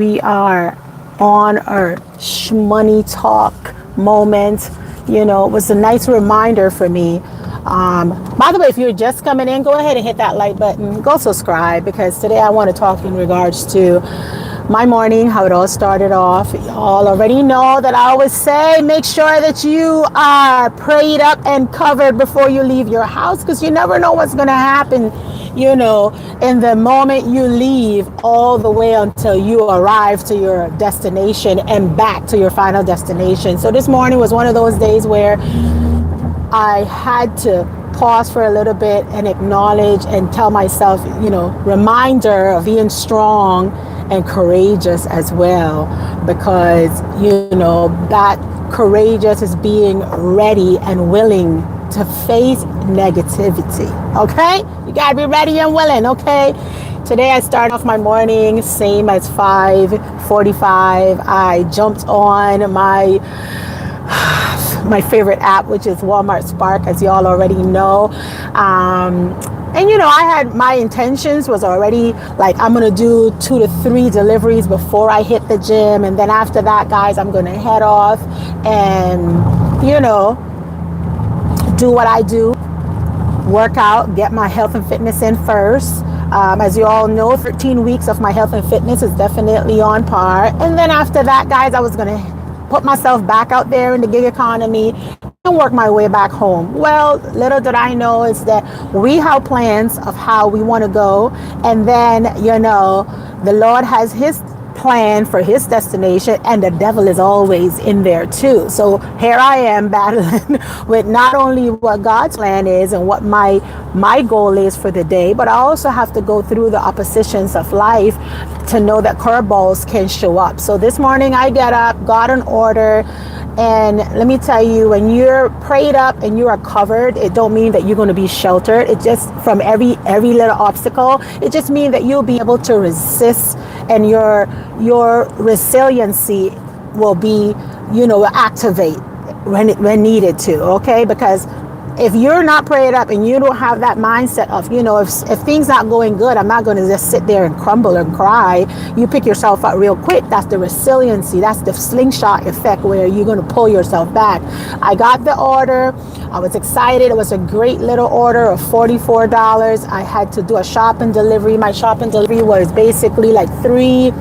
we are on our money talk moment. It was a nice reminder for me. By the way, if you're just coming in, go ahead and hit that like button. Go subscribe, because today I want to talk in regards to my morning, how it all started off. Y'all already know that I always say make sure that you are prayed up and covered before you leave your house, because you never know what's going to happen, in the moment you leave, all the way until you arrive to your destination and back to your final destination. So this morning was one of those days where I had to pause for a little bit and acknowledge and tell myself, reminder of being strong and courageous as well, because, that courageous is being ready and willing to face negativity. Okay? You gotta be ready and willing. Okay? Today I started off my morning same as 5:45. I jumped on my favorite app, which is Walmart Spark, as y'all already know. And I had my intentions was already like, I'm going to do 2 to 3 deliveries before I hit the gym. And then after that, guys, I'm going to head off and, do what I do, work out, get my health and fitness in first. As you all know, 13 weeks of my health and fitness is definitely on par. And then after that, guys, I was going to put myself back out there in the gig economy and work my way back home. Well, little did I know is that we have plans of how we want to go. And then, the Lord has his plan for his destination, and the devil is always in there too. So here I am battling with not only what God's plan is and what my goal is for the day, but I also have to go through the oppositions of life to know that curveballs can show up. So this morning I get up, got an order, and let me tell you, when you're prayed up and you are covered, it don't mean that you're going to be sheltered. It just, from every little obstacle, it just means that you'll be able to resist, and your resiliency will be, activate when needed to. Okay, because if you're not prayed up and you don't have that mindset of, if things not going good, I'm not going to just sit there and crumble and cry. You pick yourself up real quick. That's the resiliency. That's the slingshot effect, where you're going to pull yourself back. I got the order. I was excited. It was a great little order of $44. I had to do a shop and delivery. My shop and delivery was basically like 7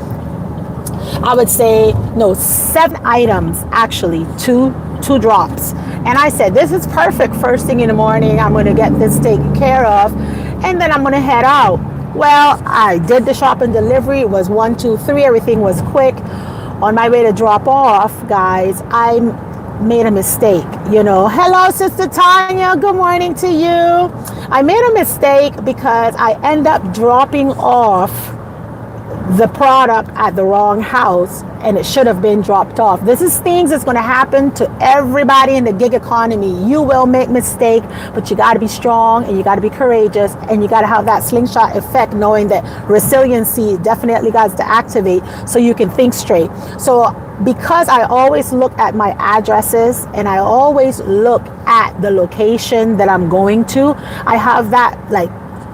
items, actually, two drops. And I said, this is perfect. First thing in the morning, I'm going to get this taken care of, and then I'm going to head out. Well, I did the shop and delivery. It was 1, 2, 3. Everything was quick. On my way to drop off, guys, I made a mistake. Hello, Sister Tanya. Good morning to you. I made a mistake because I end up dropping off the product at the wrong house, and it should have been dropped off. This is things that's going to happen to everybody in the gig economy. You will make mistake, but you got to be strong and you got to be courageous, and you got to have that slingshot effect, knowing that resiliency definitely got to activate so you can think straight. So because I always look at my addresses and I always look at the location that I'm going to, I have that, like,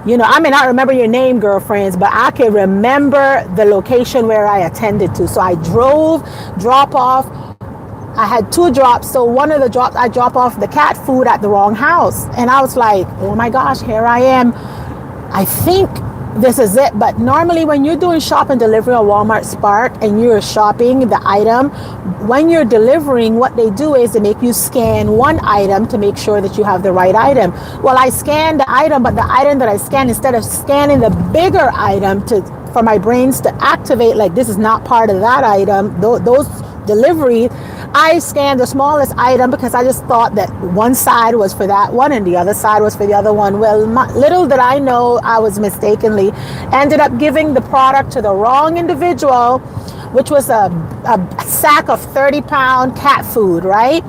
I may not remember your name, girlfriends, but I can remember the location where I attended to. So I drop off. I had 2 drops. So one of the drops, I drop off the cat food at the wrong house. And I was like, oh my gosh, here I am. I think this is it. But normally when you're doing shop and delivery on Walmart Spark and you're shopping the item, when you're delivering, what they do is they make you scan one item to make sure that you have the right item. Well, I scanned the item, but the item that I scanned, instead of scanning the bigger item for my brains to activate, like this is not part of that item, those delivery, I scanned the smallest item because I just thought that one side was for that one and the other side was for the other one. Well, little did I know, I was mistakenly ended up giving the product to the wrong individual, which was a sack of 30-pound cat food, right?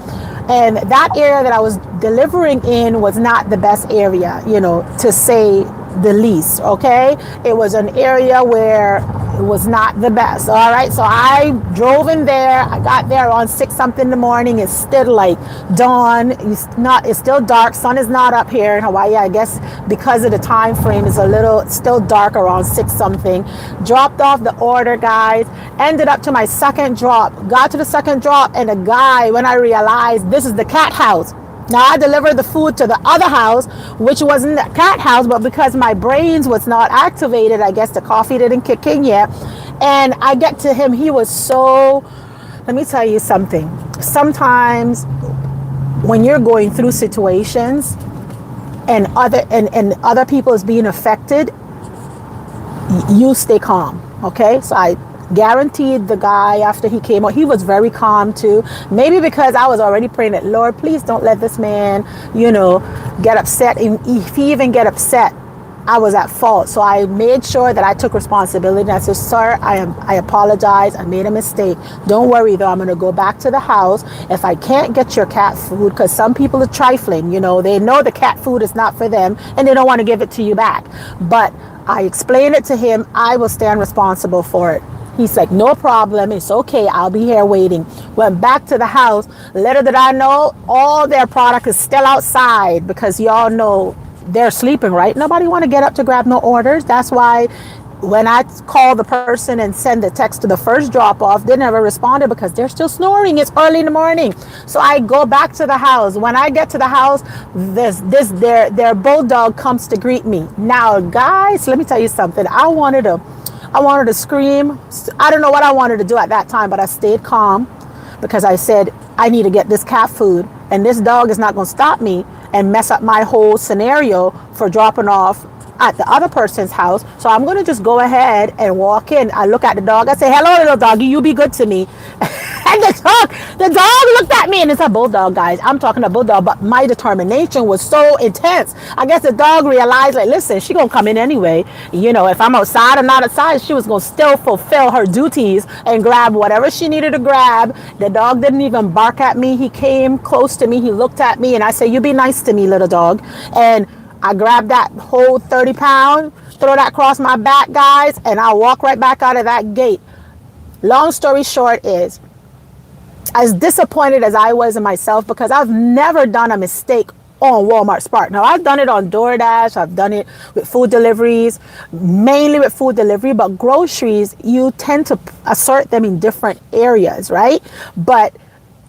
And that area that I was delivering in was not the best area, to say the least, okay? It was an area where it was not the best. All right, so I drove in there. I got there around 6 something in the morning. It's still like dawn. It's still dark. Sun is not up here in Hawaii. I guess because of the time frame, it's still dark around 6 something. Dropped off the order, guys. Ended up to my second drop. Got to the second drop, and the guy, when I realized this is the cat house. Now I delivered the food to the other house, which wasn't the cat house, but because my brains was not activated, I guess the coffee didn't kick in yet. And I get to him, he was so, let me tell you something. Sometimes when you're going through situations and other people is being affected, you stay calm. Okay, so I guaranteed the guy, after he came out, he was very calm too. Maybe because I was already praying that, Lord, please don't let this man, get upset. If he even get upset, I was at fault. So I made sure that I took responsibility. And I said, sir, I apologize. I made a mistake. Don't worry though. I'm going to go back to the house. If I can't get your cat food, because some people are trifling, they know the cat food is not for them and they don't want to give it to you back. But I explained it to him. I will stand responsible for it. He's like, no problem. It's okay. I'll be here waiting. Went back to the house. Little did I know, all their product is still outside because y'all know they're sleeping, right? Nobody want to get up to grab no orders. That's why when I call the person and send the text to the first drop off, they never responded because they're still snoring. It's early in the morning. So I go back to the house. When I get to the house, their bulldog comes to greet me. Now, guys, let me tell you something. I wanted to scream. I don't know what I wanted to do at that time, but I stayed calm because I said, I need to get this cat food, and this dog is not going to stop me and mess up my whole scenario for dropping off at the other person's house. So I'm going to just go ahead and walk in. I look at the dog. I say, hello, little doggy, you be good to me. And the dog looked at me, and it's a bulldog, guys. I'm talking a bulldog, but my determination was so intense. I guess the dog realized, like, listen, she gonna come in anyway. If I'm outside or not outside, she was gonna still fulfill her duties and grab whatever she needed to grab. The dog didn't even bark at me. He came close to me. He looked at me, and I said, you be nice to me, little dog. And I grabbed that whole 30 pound, throw that across my back, guys, and I walk right back out of that gate. Long story short is, as disappointed as I was in myself, because I've never done a mistake on Walmart Spark. Now, I've done it on DoorDash. I've done it with food deliveries, mainly with food delivery, but groceries, you tend to assert them in different areas, right? But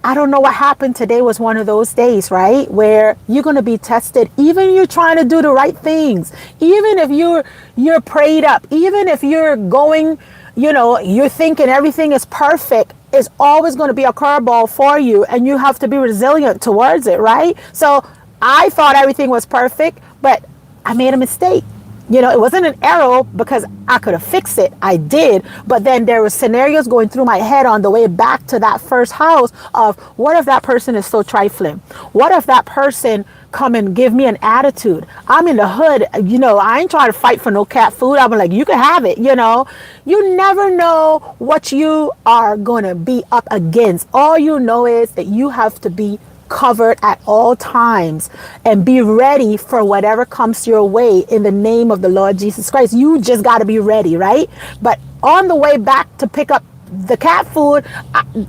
I don't know what happened. Today was one of those days, right? Where you're going to be tested, even if you're trying to do the right things, even if you're prayed up, even if you're going, you're thinking everything is perfect. It's always going to be a curveball for you, and you have to be resilient towards it, right? So I thought everything was perfect, but I made a mistake. It wasn't an error because I could have fixed it. I did. But then there were scenarios going through my head on the way back to that first house of, what if that person is so trifling? What if that person come and give me an attitude? I'm in the hood. I ain't trying to fight for no cat food. I'm like, you can have it. You never know what you are going to be up against. All you know is that you have to be covered at all times and be ready for whatever comes your way in the name of the Lord Jesus Christ. You just got to be ready, right? But on the way back to pick up the cat food,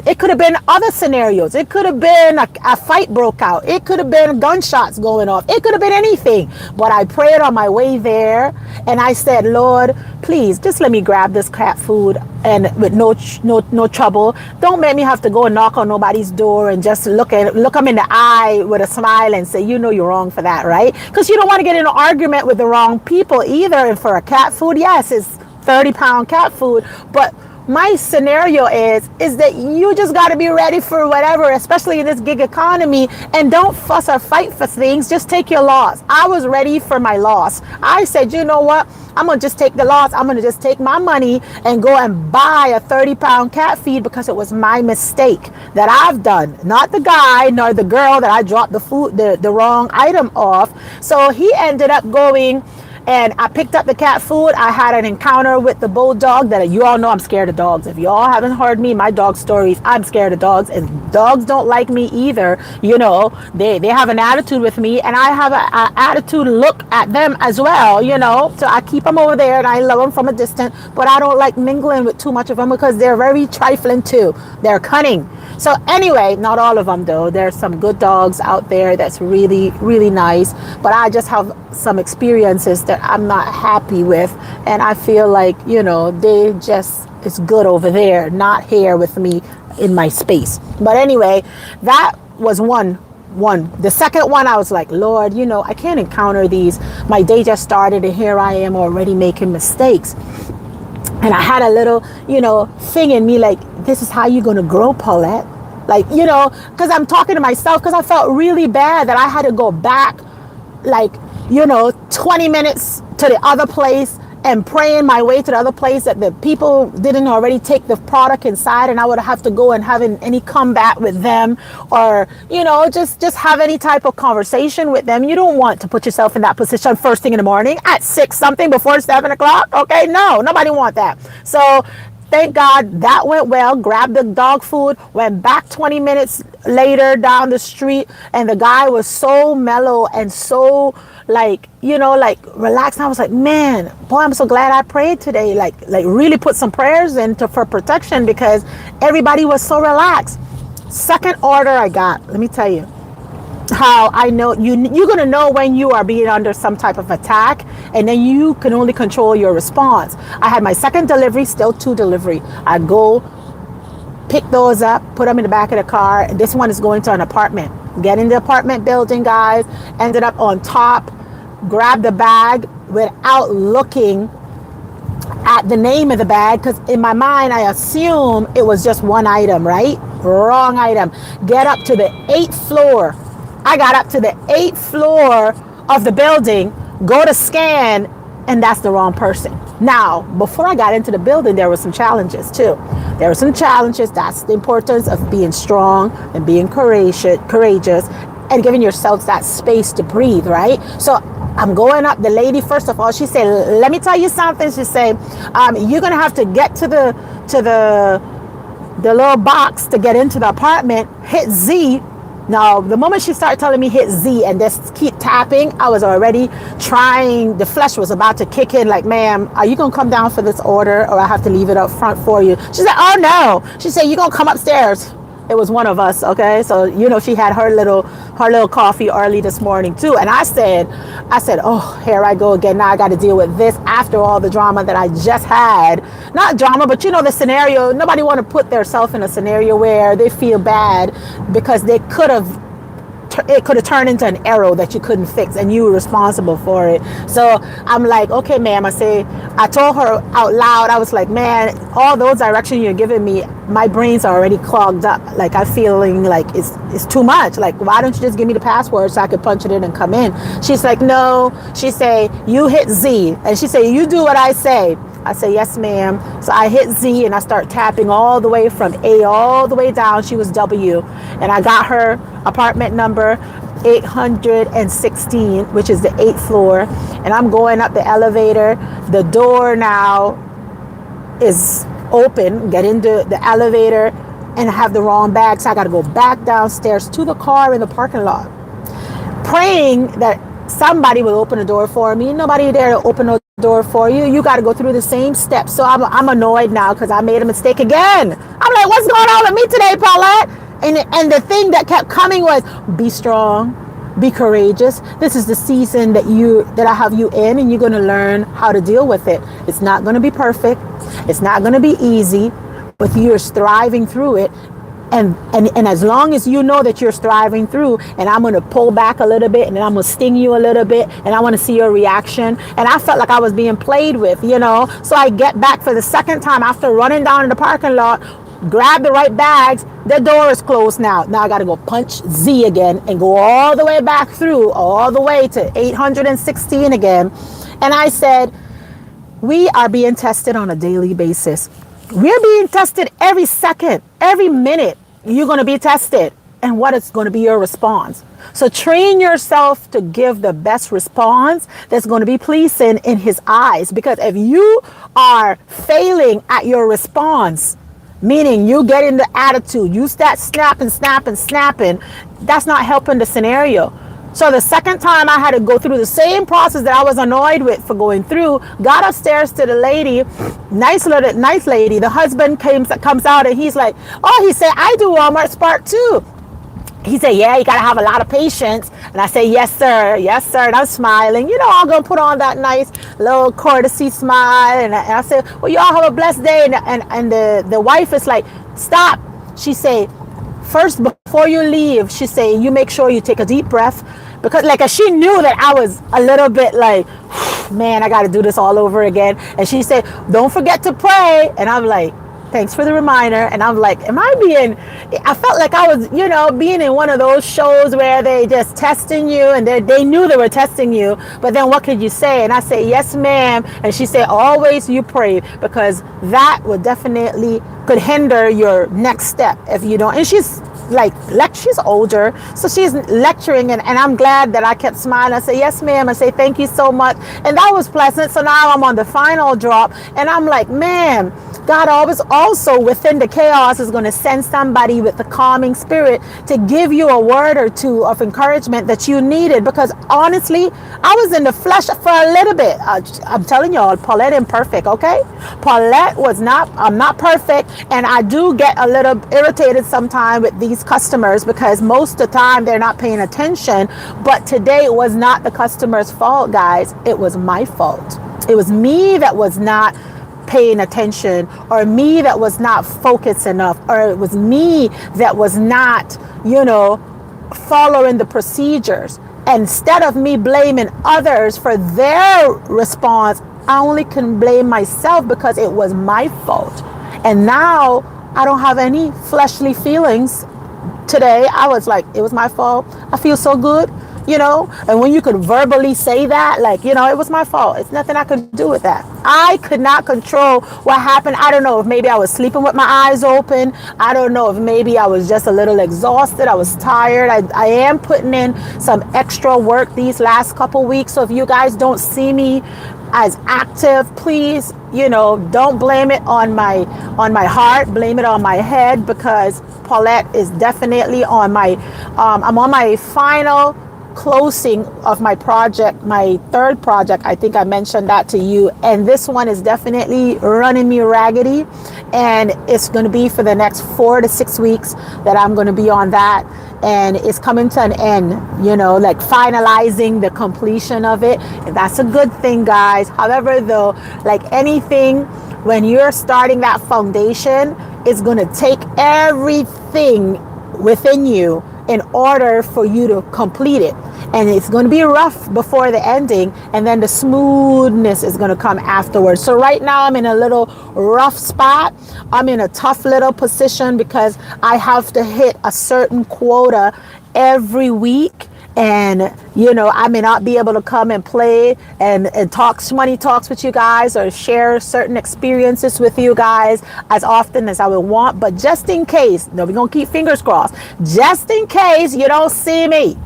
it could have been other scenarios. It could have been a fight broke out. It could have been gunshots going off. It could have been anything. But I prayed on my way there, and I said, Lord, please just let me grab this cat food and with no trouble. Don't make me have to go and knock on nobody's door and just look them in the eye with a smile and say, you're wrong for that, right? Because you don't want to get in an argument with the wrong people either. And for a cat food, yes, it's 30-pound cat food, but my scenario is that you just got to be ready for whatever, especially in this gig economy, and don't fuss or fight for things. Just take your loss. I was ready for my loss. I said, you know what? I'm going to just take the loss. I'm going to just take my money and go and buy a 30-pound cat feed because it was my mistake that I've done. Not the guy nor the girl that I dropped the wrong item off. So he ended up going and I picked up the cat food. I had an encounter with the bulldog that you all know I'm scared of dogs. If you all haven't heard me, my dog stories, I'm scared of dogs, and dogs don't like me either. You know, they have an attitude with me, and I have an attitude look at them as well, you know. So I keep them over there and I love them from a distance, but I don't like mingling with too much of them because they're very trifling too. They're cunning. So anyway, not all of them though. There's some good dogs out there that's really, really nice. But I just have some experiences that I'm not happy with. And I feel like, you know, they just, it's good over there, not here with me in my space. But anyway, that was one. The second one, I was like, Lord, you know, I can't encounter these. My day just started and here I am already making mistakes. And I had a little, you know, thing in me like, this is how you're going to grow, Paulette. Like, you know, because I'm talking to myself because I felt really bad that I had to go back, like, you know, 20 minutes to the other place and praying my way to the other place that the people didn't already take the product inside, and I would have to go and have any combat with them, or, you know, just have any type of conversation with them. You don't want to put yourself in that position first thing in the morning at 6 something before 7 o'clock. Okay, no, nobody want that. So thank God that went well. Grabbed the dog food, went back 20 minutes later down the street, and the guy was so mellow and so, like, you know, like relaxed. And I was like, man, boy, I'm so glad I prayed today. Like really put some prayers into for protection because everybody was so relaxed. Second order I got, let me tell you how I know you're going to know when you are being under some type of attack, and then you can only control your response. I had my second delivery, still 2 delivery. I go pick those up, put them in the back of the car. This one is going to an apartment. Get in the apartment building, guys. Ended up on top, grabbed the bag without looking at the name of the bag, because in my mind I assume it was just one item, right? Wrong item. Get up to the 8th floor. I got up to the 8th floor of the building, go to scan, and that's the wrong person. Now, before I got into the building, there were some challenges too. There were some challenges. That's the importance of being strong and being courageous and giving yourself that space to breathe, right? So I'm going up. The lady, first of all, she said, let me tell you something. She said, you're going to have to get to the little box to get into the apartment, hit Z. Now, the moment she started telling me hit Z and just keep tapping, I was already trying, the flesh was about to kick in like, ma'am, are you going to come down for this order or I have to leave it up front for you? She said, oh no. She said, you're going to come upstairs. It was one of us, okay? So, you know, she had her little coffee early this morning too. And I said, oh, here I go again. Now I got to deal with this after all the drama that I just had. Not drama, but you know, the scenario. Nobody want to put themselves in a scenario where they feel bad because it could have turned into an arrow that you couldn't fix and you were responsible for it. So I'm like, okay, ma'am. I told her out loud, I was like, man, all those directions you're giving me, my brain's already clogged up. Like I'm feeling like it's too much. Like, why don't you just give me the password so I could punch it in and come in? She's like, no. She say, you hit Z. And she say, you do what I say. I say, yes, ma'am. So I hit Z and I start tapping all the way from A all the way down. She was W. And I got her apartment number 816, which is the 8th floor. And I'm going up the elevator. The door now is open. Get into the elevator and I have the wrong bag. So I got to go back downstairs to the car in the parking lot, praying that somebody will open the door for me. Nobody there to open the door for you. You got to go through the same steps. So I'm annoyed now because I made a mistake again. I'm like, what's going on with me today, Paulette? And the thing that kept coming was, be strong, be courageous. This is the season that I have you in, and you're going to learn how to deal with it. It's not going to be perfect. It's not going to be easy, but you're striving through it. And as long as you know that you're striving through, and I'm going to pull back a little bit and then I'm going to sting you a little bit and I want to see your reaction. And I felt like I was being played with, you know. So I get back for the second time after running down in the parking lot, grab the right bags. The door is closed now. Now I got to go punch Z again and go all the way back through, all the way to 816 again. And I said, we are being tested on a daily basis. We're being tested every second, every minute. You're going to be tested. and what is going to be your response. So train yourself to give the best response that's going to be pleasing in his eyes. Because if you are failing at your response, meaning you get in the attitude, you start snapping, that's not helping the scenario. So the second time I had to go through the same process that I was annoyed with for going through, got upstairs to the lady, nice lady. The husband comes out and he's like, oh, he said, I do Walmart Spark too. He said, yeah, you got to have a lot of patience. And I say, yes, sir. Yes, sir. And I'm smiling. I'm going to put on that nice little courtesy smile. And I said, well, y'all have a blessed day. And the wife is like, stop. She say, first, before you leave, she say, you make sure you take a deep breath. Because she knew that I was a little bit like, man, I got to do this all over again. And she said, don't forget to pray. And I'm like, thanks for the reminder. And I'm like, I felt like I was, being in one of those shows where they just testing you, and they knew they were testing you, but then what could you say? And I say, yes, ma'am. And she said, always you pray, because that would definitely could hinder your next step if you don't. And she's she's older, so she's lecturing, and I'm glad that I kept smiling. I say, yes, ma'am. I say, thank you so much. And that was pleasant. So now I'm on the final drop, and I'm like, man, God always also within the chaos is going to send somebody with the calming spirit to give you a word or two of encouragement that you needed. Because honestly, I was in the flesh for a little bit. I'm telling y'all, Paulette imperfect, okay? Paulette I'm not perfect, and I do get a little irritated sometimes with these customers because most of the time they're not paying attention. But today it was not the customer's fault, guys. It was my fault. It was me that was not paying attention, or me that was not focused enough, or it was me that was not, following the procedures. Instead of me blaming others for their response, I only can blame myself because it was my fault. And now I don't have any fleshly feelings. Today I was like, it was my fault. I feel so good. And when you could verbally say that, it was my fault. It's nothing I could do with that. I could not control what happened. I don't know if maybe I was sleeping with my eyes open. I don't know if maybe I was just a little exhausted. I was tired. I am putting in some extra work these last couple weeks. So if you guys don't see me as active, please, don't blame it on my heart. Blame it on my head, because Paulette is definitely on I'm on my final closing of my project, my third project. I think I mentioned that to you, and this one is definitely running me raggedy, and it's going to be for the next 4 to 6 weeks that I'm going to be on that, and it's coming to an end, finalizing the completion of it. And that's a good thing, guys. However, though, like anything, when you're starting that foundation, it's going to take everything within you in order for you to complete it. And it's going to be rough before the ending, and then the smoothness is going to come afterwards. So right now I'm in a little rough spot. I'm in a tough little position because I have to hit a certain quota every week. And, I may not be able to come and play and talk money talks with you guys, or share certain experiences with you guys as often as I would want. But just in case, we're going to keep fingers crossed, just in case you don't see me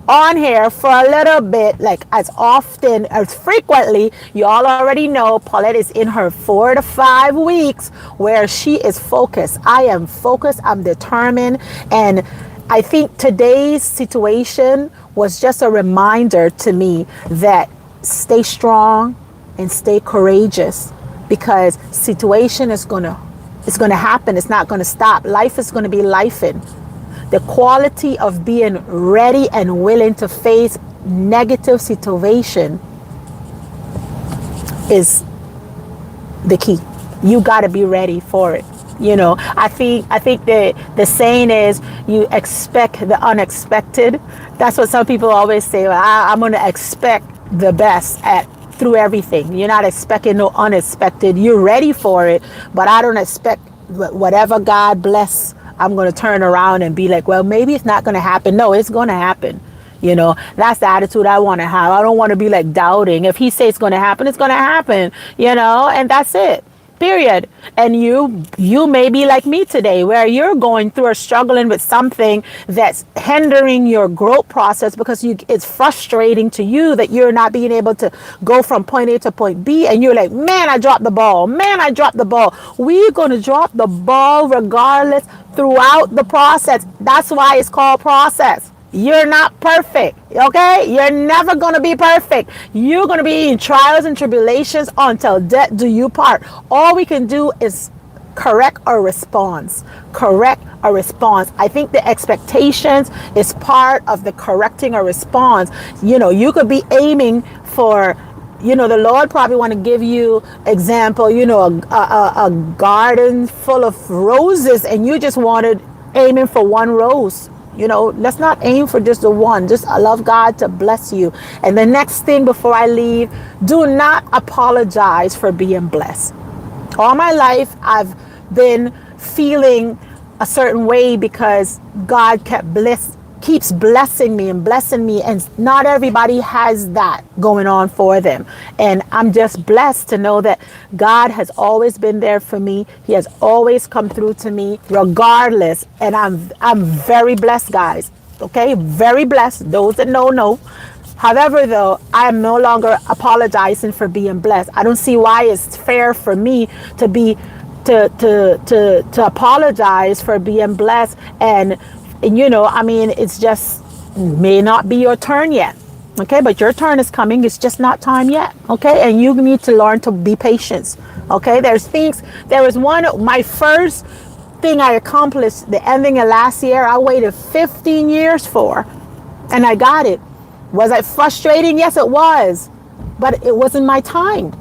on here for a little bit, as often, as frequently, you all already know Paulette is in her 4 to 5 weeks where she is focused. I am focused. I'm determined. And I think today's situation was just a reminder to me that stay strong and stay courageous, because situation is going to happen. It's not going to stop. Life is going to be lifing. The quality of being ready and willing to face negative situation is the key. You got to be ready for it. I think the saying is, you expect the unexpected. That's what some people always say. Well, I'm going to expect the best through everything. You're not expecting no unexpected. You're ready for it, but I don't expect whatever God bless, I'm going to turn around and be like, well, maybe it's not going to happen. No, it's going to happen. That's the attitude I want to have. I don't want to be doubting. If he says it's going to happen, it's going to happen, and that's it. period. And you may be like me today, where you're going through or struggling with something that's hindering your growth process, because it's frustrating to you that you're not being able to go from point A to point B, and you're like, man, I dropped the ball, man, I dropped the ball. We're going to drop the ball regardless throughout the process. That's why it's called process. You're not perfect, okay? You're never going to be perfect. You're going to be in trials and tribulations until death do you part. All we can do is correct our response. Correct our response. I think the expectations is part of the correcting our response. You could be aiming for, the Lord probably want to give you example, a garden full of roses, and you just wanted aiming for one rose. Let's not aim for just the one. Just allow God to bless you. And the next thing before I leave, do not apologize for being blessed. All my life, I've been feeling a certain way because God keeps blessing me, and not everybody has that going on for them. And I'm just blessed to know that God has always been there for me. He has always come through to me regardless, and I'm very blessed, guys. Okay, very blessed. Those that know. However, though, I am no longer apologizing for being blessed. I don't see why it's fair for me to apologize for being blessed, and it's just may not be your turn yet. Okay, but your turn is coming. It's just not time yet. Okay, and you need to learn to be patient. Okay, there was my first thing I accomplished the ending of last year. I waited 15 years for, and I got it. Was it frustrating? Yes, it was, but it wasn't my time.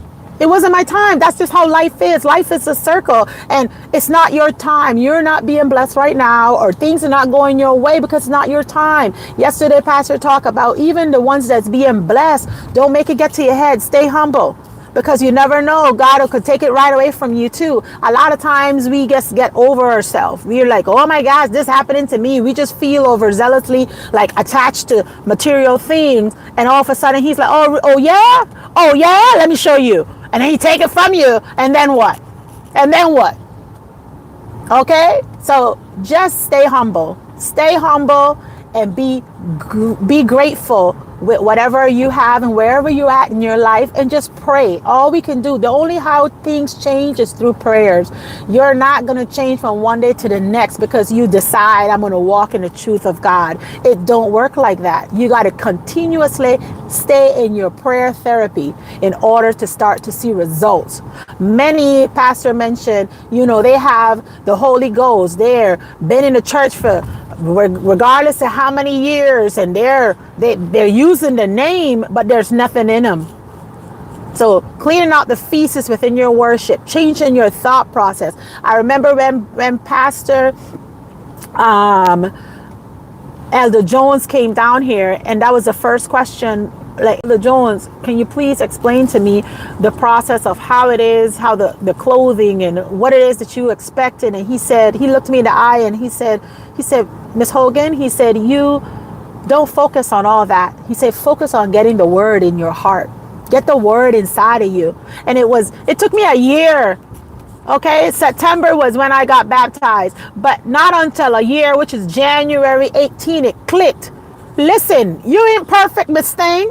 It wasn't my time. That's just how life is. Life is a circle, and it's not your time. You're not being blessed right now, or things are not going your way because it's not your time. Yesterday, Pastor talked about even the ones that's being blessed, don't make it get to your head. Stay humble, because you never know. God could take it right away from you too. A lot of times we just get over ourselves. We're like, oh my gosh, this happening to me. We just feel overzealously like attached to material things, and all of a sudden he's like, oh yeah, let me show you. And then he take it from you, and then what? Okay, so just stay humble, and be grateful with whatever you have and wherever you're at in your life, and just pray. All we can do, the only how things change is through prayers. You're not going to change from one day to the next because you decide I'm going to walk in the truth of God. It don't work like that. You got to continuously stay in your prayer therapy in order to start to see results. Many pastor mentioned, they have the Holy Ghost. They're been in the church for regardless of how many years, and they're using the name, but there's nothing in them. So cleaning out the feces within your worship, changing your thought process. I remember when Pastor Elder Jones came down here, and that was the first question. Like, Elder Jones, can you please explain to me the process of how it is, how the clothing and what it is that you expected? And he looked me in the eye and he said, Miss Hogan, he said, you don't focus on all that. He said, focus on getting the word in your heart. Get the word inside of you. And it took me a year. Okay, September was when I got baptized, but not until a year, which is January 18, it clicked. Listen, you ain't perfect, Miss Thing.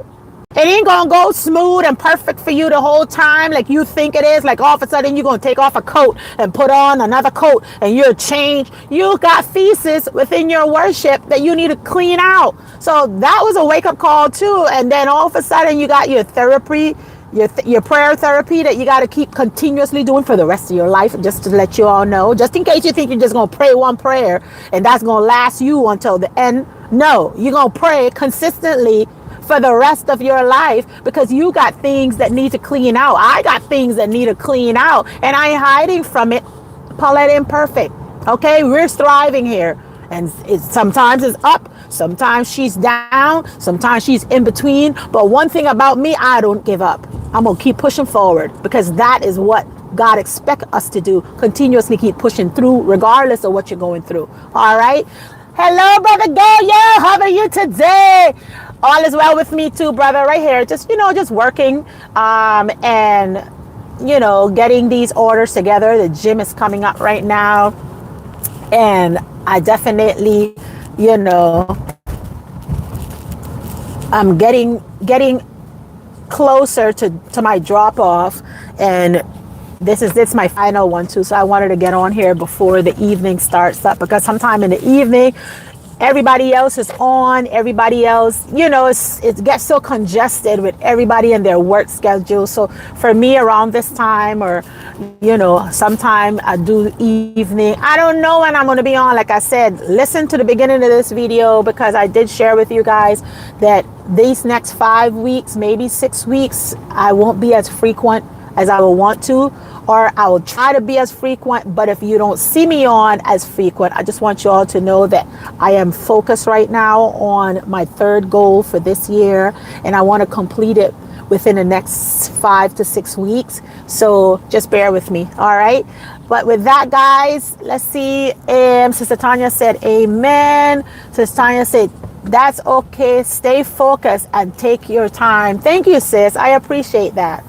It ain't gonna go smooth and perfect for you the whole time like you think it is. Like all of a sudden you're gonna take off a coat and put on another coat and you're changed. You got feces within your worship that you need to clean out. So that was a wake-up call too. And then all of a sudden you got your therapy, your prayer therapy that you got to keep continuously doing for the rest of your life. Just to let you all know, just in case you think you're just gonna pray one prayer and that's gonna last you until the end. No, you're gonna pray consistently for the rest of your life, because you got things that need to clean out. I got things that need to clean out, and I ain't hiding from it. Paulette imperfect. Okay, we're striving here, and sometimes it's up, sometimes she's down, sometimes she's in between. But one thing about me, I don't give up. I'm gonna keep pushing forward, because that is what God expects us to do. Continuously keep pushing through, regardless of what you're going through. All right. Hello, Brother Goya. How are you today? All is well with me too, brother, right here. Just working. And getting these orders together. The gym is coming up right now, and I definitely, I'm getting closer to my drop off, and this my final one too. So I wanted to get on here before the evening starts up, because sometime in the evening everybody else is on. Everybody else, it gets so congested with everybody and their work schedule. So for me, around this time, or sometime I do evening, I don't know when I'm going to be on. Like I said, listen to the beginning of this video, because I did share with you guys that these next 5 weeks, maybe 6 weeks, I won't be as frequent as I will want to, or I will try to be as frequent. But if you don't see me on as frequent, I just want you all to know that I am focused right now on my third goal for this year, and I want to complete it within the next 5 to 6 weeks. So just bear with me. All right. But with that, guys, let's see. Sister Tanya said, amen. Sister Tanya said, that's okay. Stay focused and take your time. Thank you, sis. I appreciate that.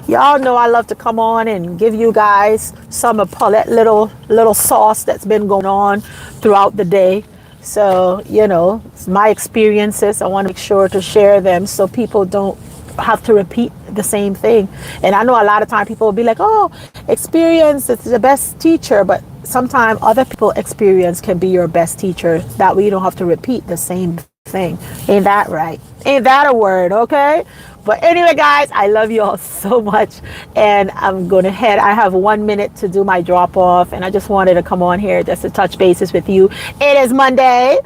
Y'all know I love to come on and give you guys some of Paulette little sauce that's been going on throughout the day. So, it's my experiences. I want to make sure to share them so people don't have to repeat the same thing. And I know a lot of time people will be like, oh, experience is the best teacher, but sometimes other people's experience can be your best teacher. That way you don't have to repeat the same thing. Ain't that right? Ain't that a word? Okay. But anyway, guys, I love you all so much, and I'm going to head. I have 1 minute to do my drop off, and I just wanted to come on here just to touch bases with you. It is Monday,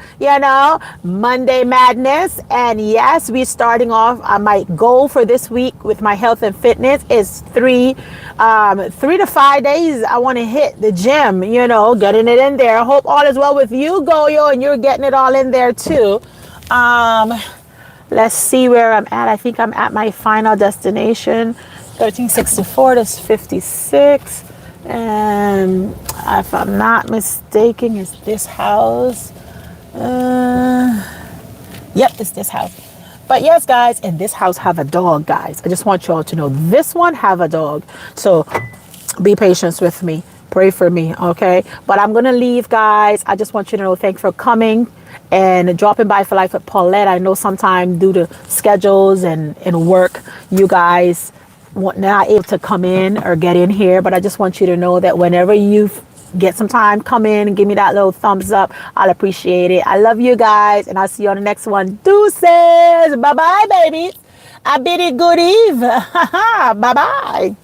Monday madness. And yes, we're starting off. My goal for this week with my health and fitness is 3 to 5 days. I want to hit the gym, getting it in there. I hope all is well with you, Goyo, and you're getting it all in there too. Let's see where I'm at. I think I'm at my final destination. 1364, that's 56. And if I'm not mistaken, it's this house. Yep, it's this house. But yes, guys, and this house have a dog, guys. I just want you all to know this one have a dog. So be patient with me. Pray for me, okay? But I'm going to leave, guys. I just want you to know, thank you for coming and dropping by for Life with Paulette. I know sometimes due to schedules and work, you guys not able to come in or get in here. But I just want you to know that whenever you get some time, come in and give me that little thumbs up. I'll appreciate it. I love you guys, and I'll see you on the next one. Deuces. Bye-bye, babies. I bid it good eve. Bye-bye.